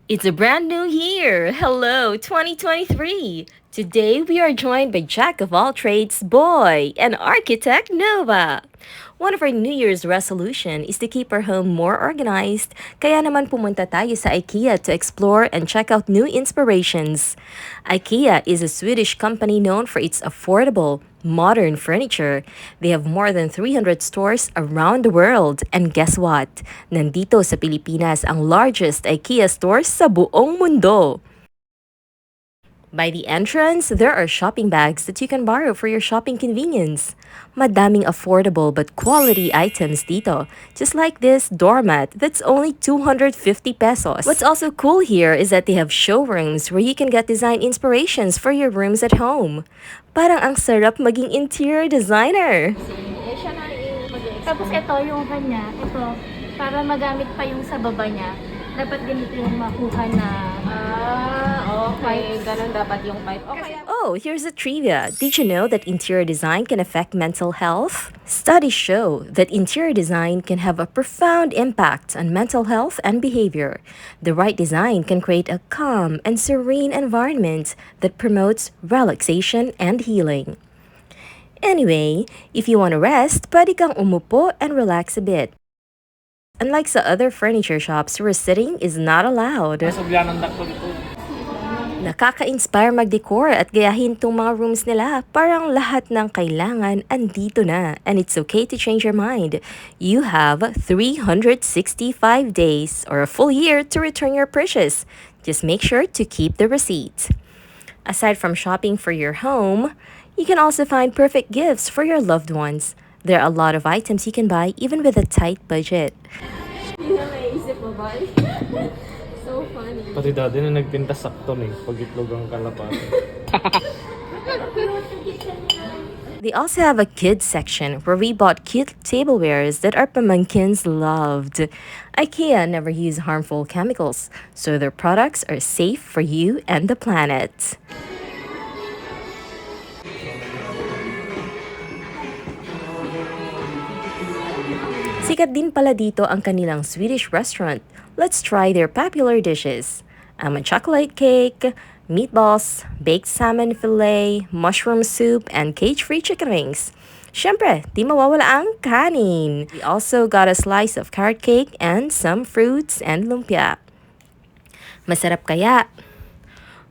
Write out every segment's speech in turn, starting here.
It's a brand new year! Hello, 2023! Today we are joined by Jack of all trades, Boy, and Architect Nova. One of our New Year's resolution is to keep our home more organized, kaya naman pumunta tayo sa IKEA to explore and check out new inspirations. IKEA is a Swedish company known for its affordable, modern furniture. They have more than 300 stores around the world. And guess what? Nandito sa Pilipinas ang largest IKEA stores sa buong mundo. By the entrance, there are shopping bags that you can borrow for your shopping convenience. Madaming affordable but quality items dito. Just like this doormat that's only 250 pesos. What's also cool here is that they have showrooms where you can get design inspirations for your rooms at home. Parang ang sarap maging interior designer. Tapos ito yung kanya, ito, para magamit pa yung sa baba niya, dapat ganito yung makuha na. Okay. Ganun dapat yung pipe. Okay. Oh, here's a trivia. Did you know that interior design can affect mental health? Studies show that interior design can have a profound impact on mental health and behavior. The right design can create a calm and serene environment that promotes relaxation and healing. Anyway, if you want to rest, pwede kang umupo and relax a bit. Unlike sa other furniture shops where sitting is not allowed. Nakaka-inspire mag-decor at gayahin tong mga rooms nila. Parang lahat ng kailangan andito na. And it's okay to change your mind. You have 365 days or a full year to return your purchase. Just make sure to keep the receipt. Aside from shopping for your home, you can also find perfect gifts for your loved ones. There are a lot of items you can buy even with a tight budget. Hindi na maisip mo ba? So funny. Pati dati na nagpinta sakto pag-itlog ang kalapate. They also have a kids section where we bought cute tablewares that our pamangkins loved. IKEA never use harmful chemicals, so their products are safe for you and the planet. Sikat din pala dito ang kanilang Swedish restaurant. Let's try their popular dishes. Almond chocolate cake, meatballs, baked salmon fillet, mushroom soup, and cage-free chicken wings. Siyempre, di mawawala ang kanin. We also got a slice of carrot cake and some fruits and lumpia. Masarap kaya?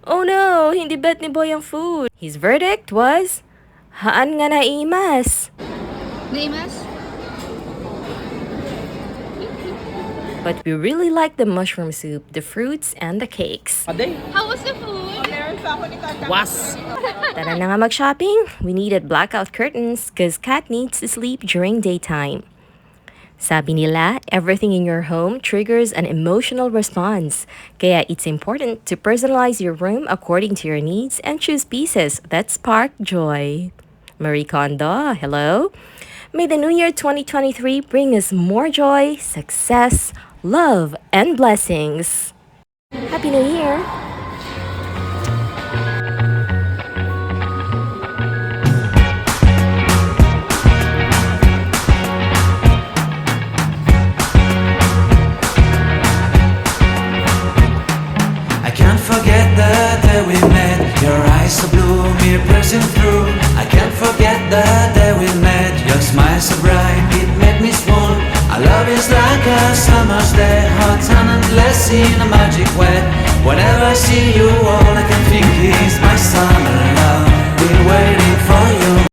Oh no, hindi bet ni Boy ang food. His verdict was, haan nga naimas. Naimas? But we really like the mushroom soup, the fruits, and the cakes. How was the food? Was! Tara na nga mag-shopping. We needed blackout curtains because cat needs to sleep during daytime. Sabi nila, everything in your home triggers an emotional response. Kaya it's important to personalize your room according to your needs and choose pieces that spark joy. Marie Kondo, hello? May the New Year 2023 bring us more joy, success, love, and blessings. Happy New Year! I can't forget the day we met. Your eyes so blue, me pressing through. I can't forget the day we met. Your smile so bright, it made me swoon. Our love is like a summer's day, hot and endless in a magic way. Whenever I see you, all I can think